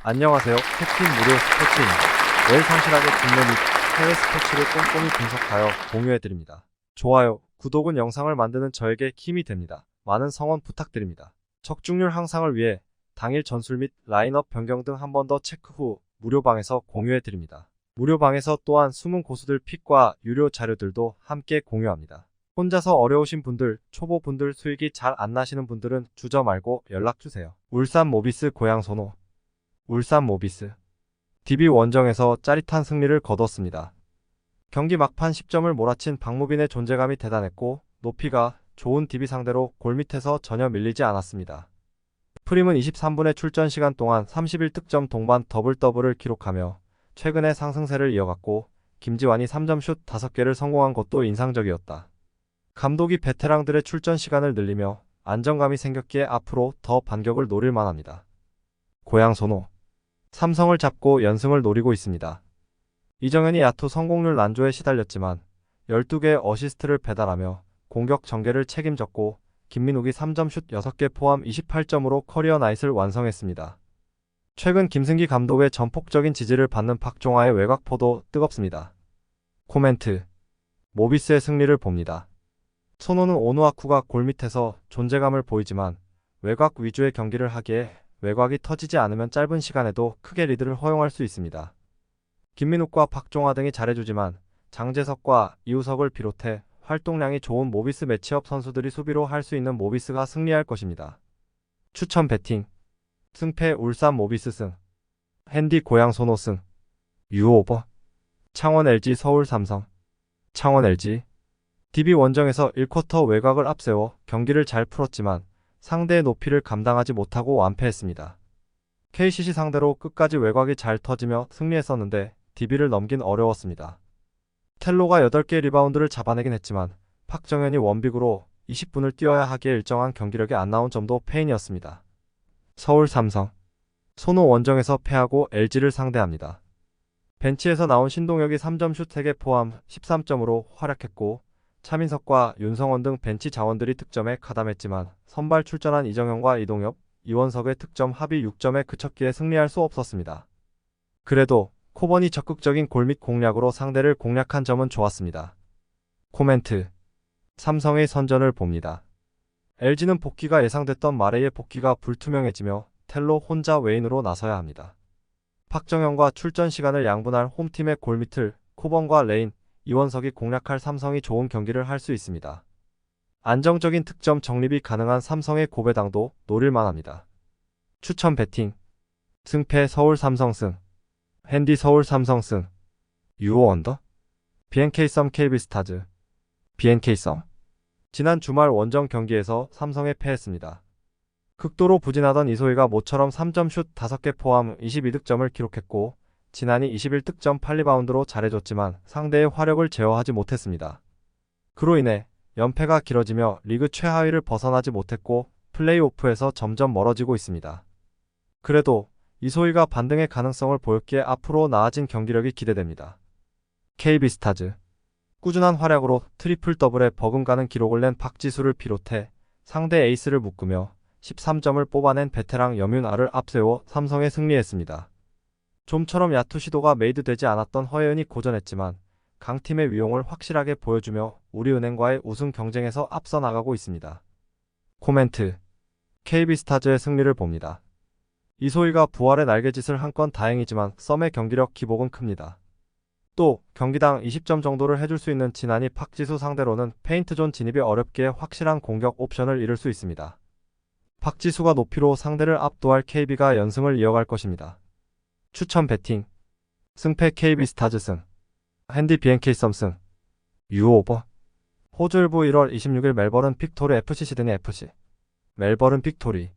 안녕하세요. 캡틴 무료 스포츠입니다. 매일 성실하게 국내 및 해외 스포츠를 꼼꼼히 분석하여 공유해드립니다. 좋아요, 구독은 영상을 만드는 저에게 힘이 됩니다. 많은 성원 부탁드립니다. 적중률 향상을 위해 당일 전술 및 라인업 변경 등 한 번 더 체크 후 무료방에서 공유해드립니다. 무료방에서 또한 숨은 고수들 픽과 유료 자료들도 함께 공유합니다. 혼자서 어려우신 분들, 초보분들 수익이 잘 안 나시는 분들은 주저 말고 연락주세요. 울산 모비스 고향 선호. 울산 모비스 DB 원정에서 짜릿한 승리를 거뒀습니다. 경기 막판 10점을 몰아친 박무빈의 존재감이 대단했고 높이가 좋은 DB 상대로 골밑에서 전혀 밀리지 않았습니다. 프림은 23분의 출전 시간 동안 31득점 동반 더블더블을 기록하며 최근의 상승세를 이어갔고 김지환이 3점슛 5개를 성공한 것도 인상적이었다. 감독이 베테랑들의 출전 시간을 늘리며 안정감이 생겼기에 앞으로 더 반격을 노릴 만합니다. 고향 선호 삼성을 잡고 연승을 노리고 있습니다. 이정현이 야투 성공률 난조에 시달렸지만 12개의 어시스트를 배달하며 공격 전개를 책임졌고 김민욱이 3점슛 6개 포함 28점으로 커리어 나잇을 완성했습니다. 최근 김승기 감독의 전폭적인 지지를 받는 박종아의 외곽포도 뜨겁습니다. 코멘트 모비스의 승리를 봅니다. 손호는 오누아쿠가 골밑에서 존재감을 보이지만 외곽 위주의 경기를 하기에 외곽이 터지지 않으면 짧은 시간에도 크게 리드를 허용할 수 있습니다. 김민욱과 박종화 등이 잘해주지만 장재석과 이우석을 비롯해 활동량이 좋은 모비스 매치업 선수들이 수비로 할 수 있는 모비스가 승리할 것입니다. 추천 배팅 승패 울산 모비스 승 핸디 고향 선호 승 유오버 창원 LG 서울 삼성 창원 LG DB 원정에서 1쿼터 외곽을 앞세워 경기를 잘 풀었지만 상대의 높이를 감당하지 못하고 완패했습니다. KCC 상대로 끝까지 외곽이 잘 터지며 승리했었는데 DB를 넘긴 어려웠습니다. 텔로가 8개 리바운드를 잡아내긴 했지만 박정현이 원빅으로 20분을 뛰어야 하기에 일정한 경기력이 안 나온 점도 패인이었습니다. 서울 삼성 손호 원정에서 패하고 LG를 상대합니다. 벤치에서 나온 신동혁이 3점슛 3개 포함 13점으로 활약했고 차민석과 윤성원 등 벤치 자원들이 득점에 가담했지만 선발 출전한 이정현과 이동엽, 이원석의 득점 합이 6점에 그쳤기에 승리할 수 없었습니다. 그래도 코번이 적극적인 골밑 공략으로 상대를 공략한 점은 좋았습니다. 코멘트 삼성의 선전을 봅니다. LG는 복귀가 예상됐던 마레이의 복귀가 불투명해지며 텔로 혼자 외인으로 나서야 합니다. 박정현과 출전 시간을 양분할 홈팀의 골밑을 코번과 레인, 이원석이 공략할 삼성이 좋은 경기를 할 수 있습니다. 안정적인 득점 정립이 가능한 삼성의 고배당도 노릴만합니다. 추천 배팅 승패 서울 삼성 승 핸디 서울 삼성 승 유오 언더 BNK 썸 KB스타즈 BNK 썸 지난 주말 원정 경기에서 삼성에 패했습니다. 극도로 부진하던 이소희가 모처럼 3점슛 5개 포함 22득점을 기록했고 지난이 21득점 8리바운드로 잘해줬지만 상대의 화력을 제어하지 못했습니다. 그로 인해 연패가 길어지며 리그 최하위를 벗어나지 못했고 플레이오프에서 점점 멀어지고 있습니다. 그래도 이소희가 반등의 가능성을 보였기에 앞으로 나아진 경기력이 기대됩니다. KB스타즈 꾸준한 활약으로 트리플 더블에 버금가는 기록을 낸 박지수를 비롯해 상대 에이스를 묶으며 13점을 뽑아낸 베테랑 염윤아를 앞세워 삼성에 승리했습니다. 좀처럼 야투 시도가 메이드되지 않았던 허예은이 고전했지만 강팀의 위용을 확실하게 보여주며 우리은행과의 우승 경쟁에서 앞서 나가고 있습니다. 코멘트 KB스타즈의 승리를 봅니다. 이소희가 부활의 날개짓을 한 건 다행이지만 썸의 경기력 기복은 큽니다. 또 경기당 20점 정도를 해줄 수 있는 진한이 박지수 상대로는 페인트존 진입이 어렵기에 확실한 공격 옵션을 잃을 수 있습니다. 박지수가 높이로 상대를 압도할 KB가 연승을 이어갈 것입니다. 추천 배팅 승패 KB스타즈 승 핸디 BNK 썸 승 유오버 호주일보 1월 26일 멜버른 빅토리 FC 시드니 FC 멜버른 빅토리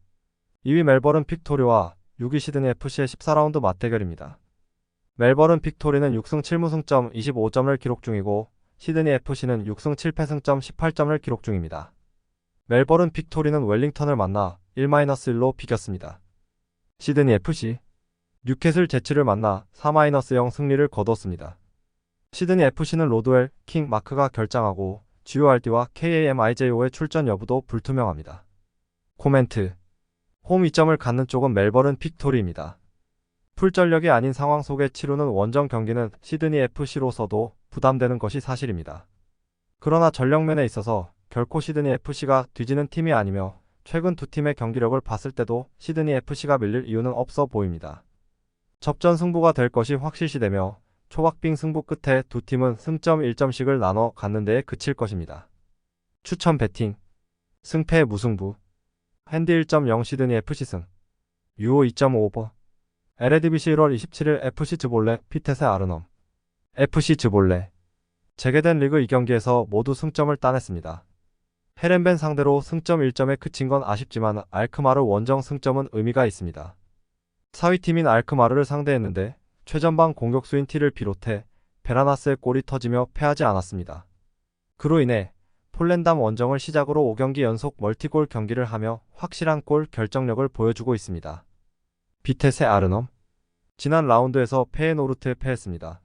2위 멜버른 빅토리와 6위 시드니 FC의 14라운드 맞대결입니다. 멜버른 빅토리는 6승 7무승점 25점을 기록 중이고 시드니 FC는 6승 7패승점 18점을 기록 중입니다. 멜버른 빅토리는 웰링턴을 만나 1-1로 비겼습니다. 시드니 FC 뉴캐슬 제츠를 만나 4-0 승리를 거뒀습니다. 시드니 FC는 로드웰, 킹 마크가 결장하고 GORD와 KAMIJO의 출전 여부도 불투명합니다. 코멘트 홈 이점을 갖는 쪽은 멜버른 빅토리입니다. 풀전력이 아닌 상황 속에 치르는 원정 경기는 시드니 FC로서도 부담되는 것이 사실입니다. 그러나 전력면에 있어서 결코 시드니 FC가 뒤지는 팀이 아니며 최근 두 팀의 경기력을 봤을 때도 시드니 FC가 밀릴 이유는 없어 보입니다. 접전 승부가 될 것이 확실시되며 초박빙 승부 끝에 두 팀은 승점 1점씩을 나눠 갖는 데에 그칠 것입니다. 추천 배팅 승패 무승부 핸디 1.0 시드니 FC 승 유오 2.5 오버 LADBC 1월 27일 FC 즈볼레 피테세 아르넘 FC 즈볼레 재개된 리그 2경기에서 모두 승점을 따냈습니다. 헤렌벤 상대로 승점 1점에 그친 건 아쉽지만 알크마르 원정 승점은 의미가 있습니다. 4위팀인 알크마르를 상대했는데 최전방 공격수인 티를 비롯해 베라나스의 골이 터지며 패하지 않았습니다. 그로 인해 폴렌담 원정을 시작으로 5경기 연속 멀티골 경기를 하며 확실한 골 결정력을 보여주고 있습니다. 비테세 아르넘 지난 라운드에서 페예노르트에 패했습니다.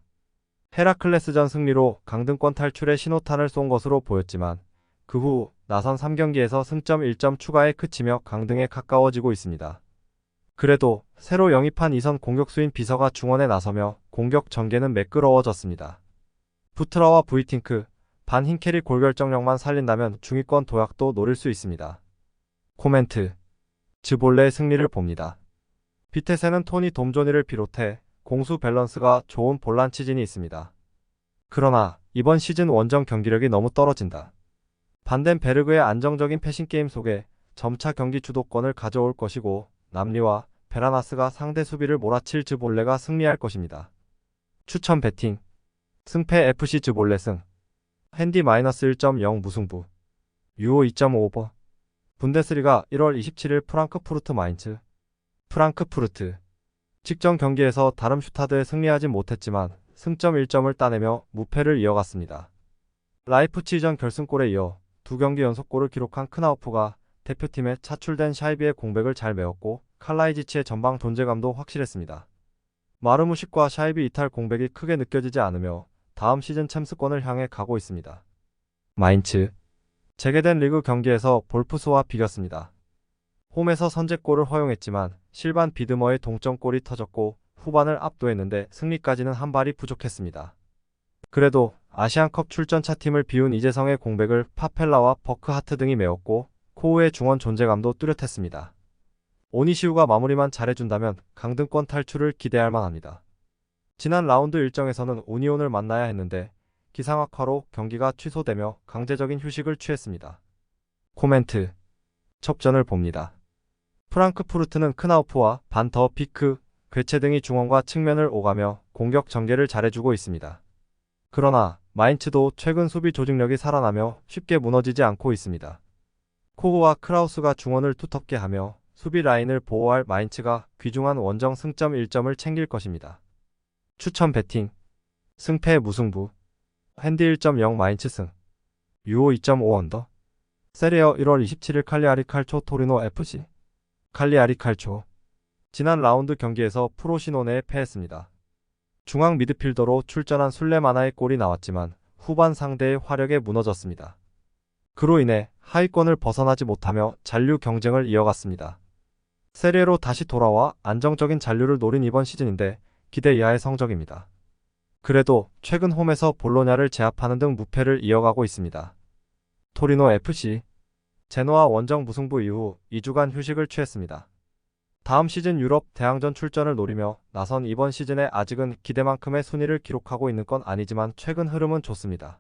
헤라클레스전 승리로 강등권 탈출의 신호탄을 쏜 것으로 보였지만 그 후 나선 3경기에서 승점 1점 추가에 그치며 강등에 가까워지고 있습니다. 그래도 새로 영입한 2선 공격수인 비서가 중원에 나서며 공격 전개는 매끄러워졌습니다. 부트라와 부이팅크, 반 힌켈이 골결정력만 살린다면 중위권 도약도 노릴 수 있습니다. 코멘트 즈볼레의 승리를 봅니다. 비테세는 토니 돔조니를 비롯해 공수 밸런스가 좋은 볼란치진이 있습니다. 그러나 이번 시즌 원정 경기력이 너무 떨어진다. 반덴베르그의 안정적인 패싱게임 속에 점차 경기 주도권을 가져올 것이고 남리와 베라나스가 상대 수비를 몰아칠 즈볼레가 승리할 것입니다. 추천 배팅 승패 FC 즈볼레 승 핸디 -1.0 무승부 유오 2.5 오버 분데스리가 1월 27일 프랑크푸르트 마인츠 프랑크푸르트 직전 경기에서 다름슈타드에 승리하진 못했지만 승점 1점을 따내며 무패를 이어갔습니다. 라이프치히전 결승골에 이어 2경기 연속골을 기록한 크나우프가 대표팀에 차출된 샤이비의 공백을 잘 메웠고 칼라이지치의 전방 존재감도 확실했습니다. 마르무식과 샤이비 이탈 공백이 크게 느껴지지 않으며 다음 시즌 챔스권을 향해 가고 있습니다. 마인츠 재개된 리그 경기에서 볼프스와 비겼습니다. 홈에서 선제골을 허용했지만 실반 비드머의 동점골이 터졌고 후반을 압도했는데 승리까지는 한 발이 부족했습니다. 그래도 아시안컵 출전차 팀을 비운 이재성의 공백을 파펠라와 버크하트 등이 메웠고 코우의 중원 존재감도 뚜렷했습니다. 오니시우가 마무리만 잘해준다면 강등권 탈출을 기대할 만합니다. 지난 라운드 일정에서는 우니온을 만나야 했는데 기상 악화로 경기가 취소되며 강제적인 휴식을 취했습니다. 코멘트 첩전을 봅니다. 프랑크푸르트는 크나우프와 반 더 피크, 괴체 등이 중원과 측면을 오가며 공격 전개를 잘해주고 있습니다. 그러나 마인츠도 최근 수비 조직력이 살아나며 쉽게 무너지지 않고 있습니다. 코우와 크라우스가 중원을 두텁게 하며 수비 라인을 보호할 마인츠가 귀중한 원정 승점 1점을 챙길 것입니다. 추천 배팅 승패 무승부 핸디 1.0 마인츠 승 유오 2.5 언더 세리어 1월 27일 칼리아리 칼초 토리노 FC 칼리아리 칼초 지난 라운드 경기에서 프로시노네에 패했습니다. 중앙 미드필더로 출전한 술레마나의 골이 나왔지만 후반 상대의 화력에 무너졌습니다. 그로 인해 하위권을 벗어나지 못하며 잔류 경쟁을 이어갔습니다. 세리에로 다시 돌아와 안정적인 잔류를 노린 이번 시즌인데 기대 이하의 성적입니다. 그래도 최근 홈에서 볼로냐를 제압하는 등 무패를 이어가고 있습니다. 토리노 FC 제노아 원정 무승부 이후 2주간 휴식을 취했습니다. 다음 시즌 유럽 대항전 출전을 노리며 나선 이번 시즌에 아직은 기대만큼의 순위를 기록하고 있는 건 아니지만 최근 흐름은 좋습니다.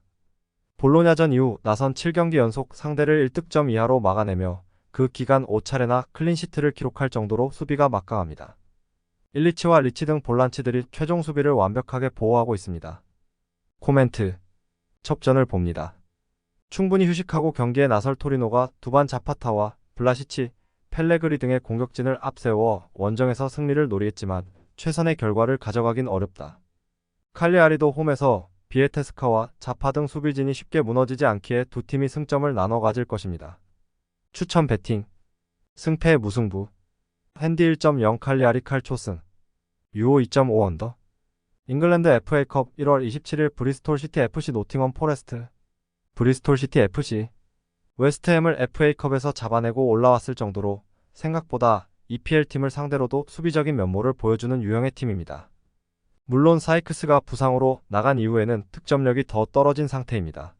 볼로냐전 이후 나선 7경기 연속 상대를 1득점 이하로 막아내며 그 기간 5차례나 클린시트를 기록할 정도로 수비가 막강합니다. 일리치와 리치 등 볼란치들이 최종 수비를 완벽하게 보호하고 있습니다. 코멘트 첩전을 봅니다. 충분히 휴식하고 경기에 나설 토리노가 두반 자파타와 블라시치, 펠레그리 등의 공격진을 앞세워 원정에서 승리를 노리겠지만 최선의 결과를 가져가긴 어렵다. 칼리아리도 홈에서 비에테스카와 자파 등 수비진이 쉽게 무너지지 않기에 두 팀이 승점을 나눠 가질 것입니다. 추천 배팅 승패 무승부 핸디 1.0 칼리아리 칼초 승 유오 2.5 언더 잉글랜드 FA컵 1월 27일 브리스톨 시티 FC 노팅엄 포레스트 브리스톨 시티 FC 웨스트햄을 FA컵에서 잡아내고 올라왔을 정도로 생각보다 EPL팀을 상대로도 수비적인 면모를 보여주는 유형의 팀입니다. 물론 사이크스가 부상으로 나간 이후에는 득점력이 더 떨어진 상태입니다.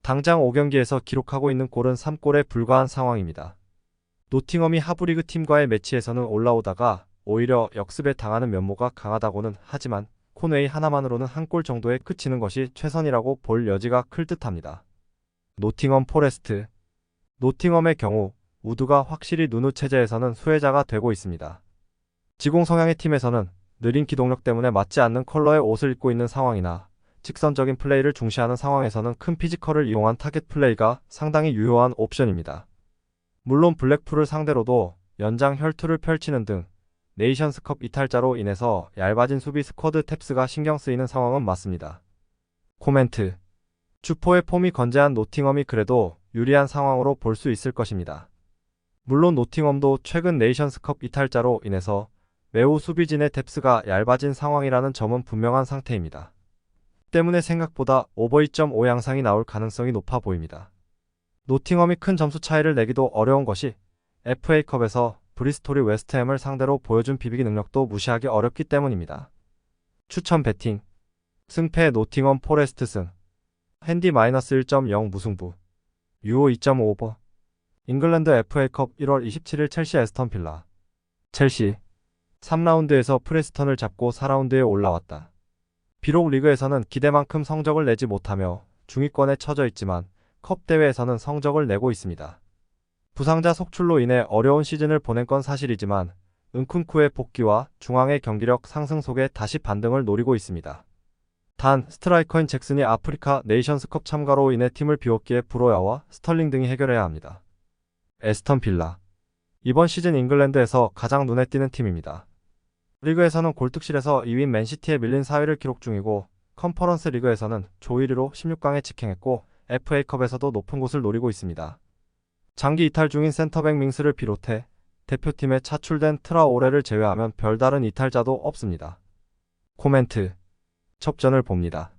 당장 5경기에서 기록하고 있는 골은 3골에 불과한 상황입니다. 노팅엄이 하부리그 팀과의 매치에서는 올라오다가 오히려 역습에 당하는 면모가 강하다고는 하지만 코네이 하나만으로는 한 골 정도에 그치는 것이 최선이라고 볼 여지가 클 듯합니다. 노팅엄 포레스트. 노팅엄의 경우 우드가 확실히 누누 체제에서는 수혜자가 되고 있습니다. 지공 성향의 팀에서는 느린 기동력 때문에 맞지 않는 컬러의 옷을 입고 있는 상황이나 직선적인 플레이를 중시하는 상황에서는 큰 피지컬을 이용한 타겟 플레이가 상당히 유효한 옵션입니다. 물론 블랙풀을 상대로도 연장 혈투를 펼치는 등 네이션스컵 이탈자로 인해서 얇아진 수비 스쿼드 탭스가 신경 쓰이는 상황은 맞습니다. 코멘트. 주포의 폼이 건재한 노팅엄이 그래도 유리한 상황으로 볼 수 있을 것입니다. 물론 노팅엄도 최근 네이션스컵 이탈자로 인해서 매우 수비진의 뎁스가 얇아진 상황이라는 점은 분명한 상태입니다. 때문에 생각보다 오버 2.5 양상이 나올 가능성이 높아 보입니다. 노팅엄이 큰 점수 차이를 내기도 어려운 것이 FA컵에서 브리스톨이 웨스트햄을 상대로 보여준 비비기 능력도 무시하기 어렵기 때문입니다. 추천 배팅. 승패 노팅엄 포레스트 승. 핸디 -1.0 무승부. 유오 2.5 오버. 잉글랜드 FA컵 1월 27일 첼시 에스턴 빌라. 첼시 3라운드에서 프레스턴을 잡고 4라운드에 올라왔다. 비록 리그에서는 기대만큼 성적을 내지 못하며 중위권에 처져 있지만 컵 대회에서는 성적을 내고 있습니다. 부상자 속출로 인해 어려운 시즌을 보낸 건 사실이지만 은쿤쿠의 복귀와 중앙의 경기력 상승 속에 다시 반등을 노리고 있습니다. 단 스트라이커인 잭슨이 아프리카 네이션스컵 참가로 인해 팀을 비웠기에 브로야와 스털링 등이 해결해야 합니다. 에스턴 빌라. 이번 시즌 잉글랜드에서 가장 눈에 띄는 팀입니다. 리그에서는 골득실에서 2위 맨시티에 밀린 4위를 기록 중이고 컨퍼런스 리그에서는 조 1위로 16강에 직행했고 FA컵에서도 높은 곳을 노리고 있습니다. 장기 이탈 중인 센터백 밍스를 비롯해 대표팀에 차출된 트라오레를 제외하면 별다른 이탈자도 없습니다. 코멘트. 접전을 봅니다.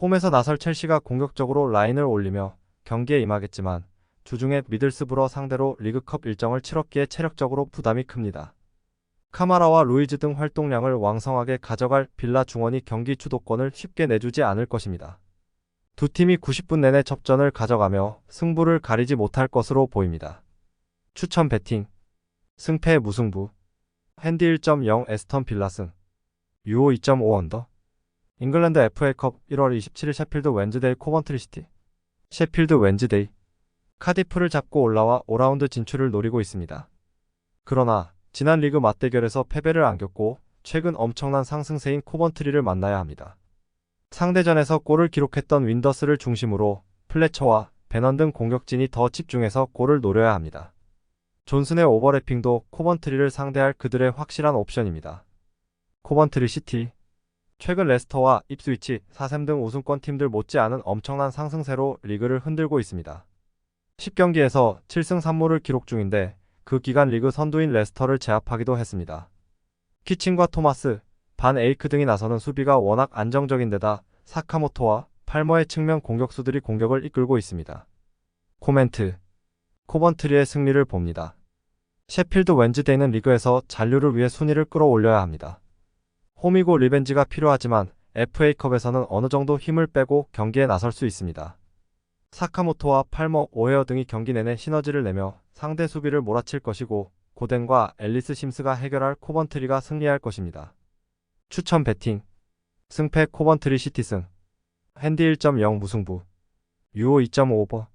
홈에서 나설 첼시가 공격적으로 라인을 올리며 경기에 임하겠지만 주중에 미들스브러 상대로 리그컵 일정을 치렀기에 체력적으로 부담이 큽니다. 카마라와 루이즈 등 활동량을 왕성하게 가져갈 빌라 중원이 경기 주도권을 쉽게 내주지 않을 것입니다. 두 팀이 90분 내내 접전을 가져가며 승부를 가리지 못할 것으로 보입니다. 추천 배팅. 승패 무승부. 핸디 1.0 에스턴 빌라 승. 유오 2.5 언더. 잉글랜드 FA컵 1월 27일 셰필드 웬즈데이 코번트리 시티. 셰필드 웬즈데이. 카디프를 잡고 올라와 5라운드 진출을 노리고 있습니다. 그러나 지난 리그 맞대결에서 패배를 안겼고 최근 엄청난 상승세인 코번트리를 만나야 합니다. 상대전에서 골을 기록했던 윈더스를 중심으로 플래처와 베넌 등 공격진이 더 집중해서 골을 노려야 합니다. 존슨의 오버래핑도 코번트리를 상대할 그들의 확실한 옵션입니다. 코번트리 시티. 최근 레스터와 입스위치, 사샘 등 우승권 팀들 못지않은 엄청난 상승세로 리그를 흔들고 있습니다. 10경기에서 7승 3무를 기록 중인데 그 기간 리그 선두인 레스터를 제압하기도 했습니다. 키친과 토마스, 반 에이크 등이 나서는 수비가 워낙 안정적인데다 사카모토와 팔머의 측면 공격수들이 공격을 이끌고 있습니다. 코멘트. 코번트리의 승리를 봅니다. 셰필드 웬즈데이는 리그에서 잔류를 위해 순위를 끌어올려야 합니다. 홈이고 리벤지가 필요하지만 FA컵에서는 어느 정도 힘을 빼고 경기에 나설 수 있습니다. 사카모토와 팔머, 오헤어 등이 경기 내내 시너지를 내며 상대 수비를 몰아칠 것이고 고덴과 앨리스 심스가 해결할 코번트리가 승리할 것입니다. 추천 배팅. 승패 코번트리 시티 승. 핸디 1.0 무승부. 유오 2.5 오버.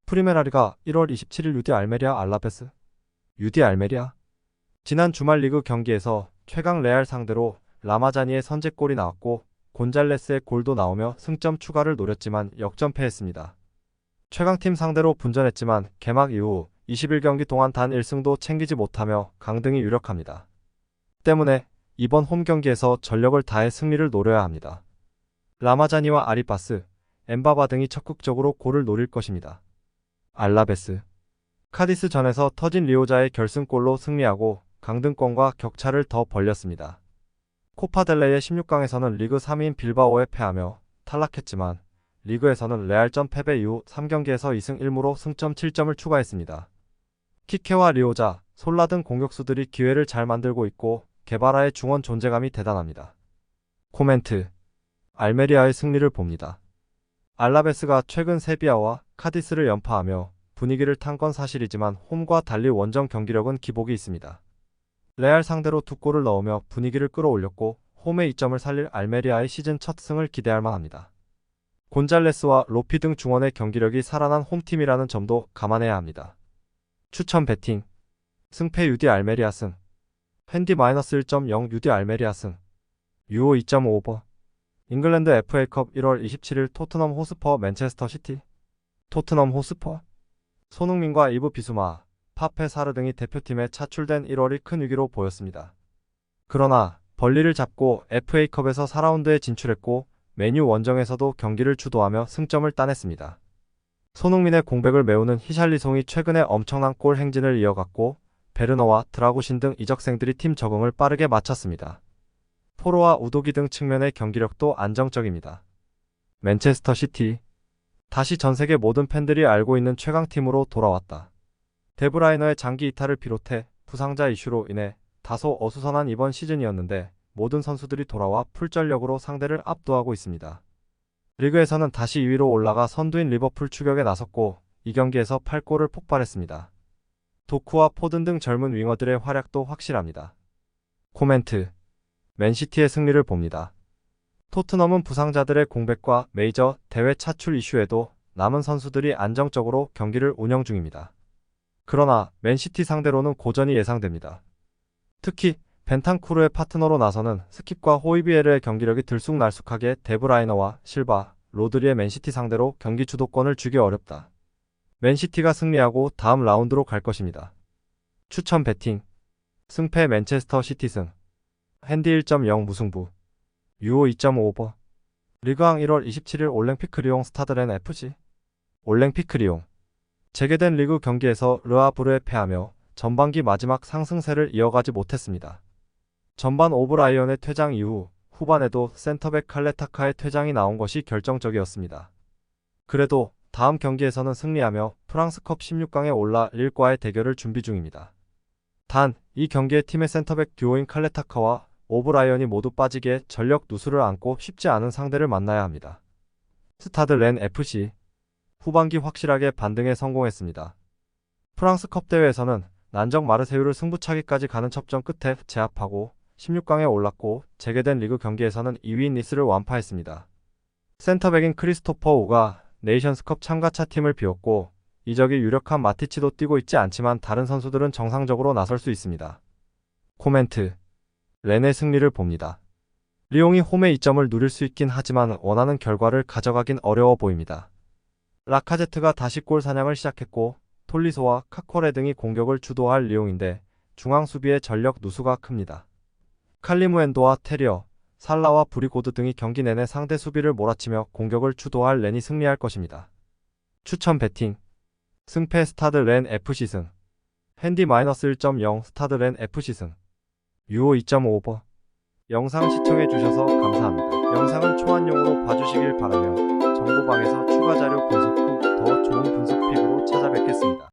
프리메라리가 1월 27일 UD 알메리아 알라베스. UD 알메리아. 지난 주말 리그 경기에서 최강 레알 상대로 라마자니의 선제골이 나왔고 곤잘레스의 골도 나오며 승점 추가를 노렸지만 역전패했습니다. 최강팀 상대로 분전했지만 개막 이후 21경기 동안 단 1승도 챙기지 못하며 강등이 유력합니다. 때문에 이번 홈 경기에서 전력을 다해 승리를 노려야 합니다. 라마자니와 아리바스, 엠바바 등이 적극적으로 골을 노릴 것입니다. 알라베스. 카디스전에서 터진 리오자의 결승골로 승리하고 강등권과 격차를 더 벌렸습니다. 코파델레이의 16강에서는 리그 3위인 빌바오에 패하며 탈락했지만 리그에서는 레알전 패배 이후 3경기에서 2승 1무로 승점 7점을 추가했습니다. 키케와 리오자, 솔라 등 공격수들이 기회를 잘 만들고 있고 게바라의 중원 존재감이 대단합니다. 코멘트. 알메리아의 승리를 봅니다. 알라베스가 최근 세비야와 카디스를 연파하며 분위기를 탄 건 사실이지만 홈과 달리 원정 경기력은 기복이 있습니다. 레알 상대로 2골을 넣으며 분위기를 끌어올렸고 홈의 이점을 살릴 알메리아의 시즌 첫 승을 기대할 만합니다. 곤잘레스와 로피 등 중원의 경기력이 살아난 홈팀이라는 점도 감안해야 합니다. 추천 배팅. 승패 UD 알메리아 승. 핸디 -1.0 UD 알메리아 승. 유오 2.5 오버. 잉글랜드 FA컵 1월 27일 토트넘 호스퍼 맨체스터 시티. 토트넘 호스퍼. 손흥민과 이브 비수마, 파페 사르 등이 대표팀에 차출된 1월이 큰 위기로 보였습니다. 그러나 벌리를 잡고 FA컵에서 4라운드에 진출했고 메뉴 원정에서도 경기를 주도하며 승점을 따냈습니다. 손흥민의 공백을 메우는 히샬리송이 최근에 엄청난 골 행진을 이어갔고 베르너와 드라구신 등 이적생들이 팀 적응을 빠르게 마쳤습니다. 포로와 우도기 등 측면의 경기력도 안정적입니다. 맨체스터 시티. 다시 전세계 모든 팬들이 알고 있는 최강팀으로 돌아왔다. 데브라이너의 장기 이탈을 비롯해 부상자 이슈로 인해 다소 어수선한 이번 시즌이었는데 모든 선수들이 돌아와 풀전력으로 상대를 압도하고 있습니다. 리그에서는 다시 2위로 올라가 선두인 리버풀 추격에 나섰고 이 경기에서 8골을 폭발했습니다. 도쿠와 포든 등 젊은 윙어들의 활약도 확실합니다. 코멘트. 맨시티의 승리를 봅니다. 토트넘은 부상자들의 공백과 메이저 대회 차출 이슈에도 남은 선수들이 안정적으로 경기를 운영 중입니다. 그러나 맨시티 상대로는 고전이 예상됩니다. 특히 벤탄쿠르의 파트너로 나서는 스킵과 호이비에르의 경기력이 들쑥날쑥하게 데브라이너와 실바, 로드리의 맨시티 상대로 경기 주도권을 주기 어렵다. 맨시티가 승리하고 다음 라운드로 갈 것입니다. 추천 배팅. 승패 맨체스터 시티 승. 핸디 1.0 무승부. 유오 2.5 오버. 리그왕 1월 27일 올랭피크 리옹 스타드렌 FC. 올랭피크 리옹. 재개된 리그 경기에서 르아브르에 패하며 전반기 마지막 상승세를 이어가지 못했습니다. 전반 오브라이언의 퇴장 이후 후반에도 센터백 칼레타카의 퇴장이 나온 것이 결정적이었습니다. 그래도 다음 경기에서는 승리하며 프랑스컵 16강에 올라 릴과의 대결을 준비 중입니다. 단, 이 경기에 팀의 센터백 듀오인 칼레타카와 오브라이언이 모두 빠지기에 전력 누수를 안고 쉽지 않은 상대를 만나야 합니다. 스타드 렌 FC. 후반기 확실하게 반등에 성공했습니다. 프랑스컵 대회에서는 난적 마르세유를 승부차기까지 가는 첩전 끝에 제압하고 16강에 올랐고 재개된 리그 경기에서는 2위인 니스를 완파했습니다. 센터백인 크리스토퍼 우가 네이션스컵 참가차 팀을 비웠고 이적이 유력한 마티치도 뛰고 있지 않지만 다른 선수들은 정상적으로 나설 수 있습니다. 코멘트. 렌의 승리를 봅니다. 리옹이 홈의 이점을 누릴 수 있긴 하지만 원하는 결과를 가져가긴 어려워 보입니다. 라카제트가 다시 골 사냥을 시작했고 톨리소와 카코레 등이 공격을 주도할 리옹인데 중앙 수비의 전력 누수가 큽니다. 칼리무엔도와 테리어, 살라와 브리고드 등이 경기 내내 상대 수비를 몰아치며 공격을 주도할 렌이 승리할 것입니다. 추천 배팅. 승패 스타드 렌 FC 승. 핸디 -1.0 스타드 렌 FC 승. 유오 2.5 오버. 영상 시청해주셔서 감사합니다. 영상은 초안용으로 봐주시길 바라며 정보방에서 추가 자료 분석 후 더 좋은 분석 픽으로 찾아뵙겠습니다.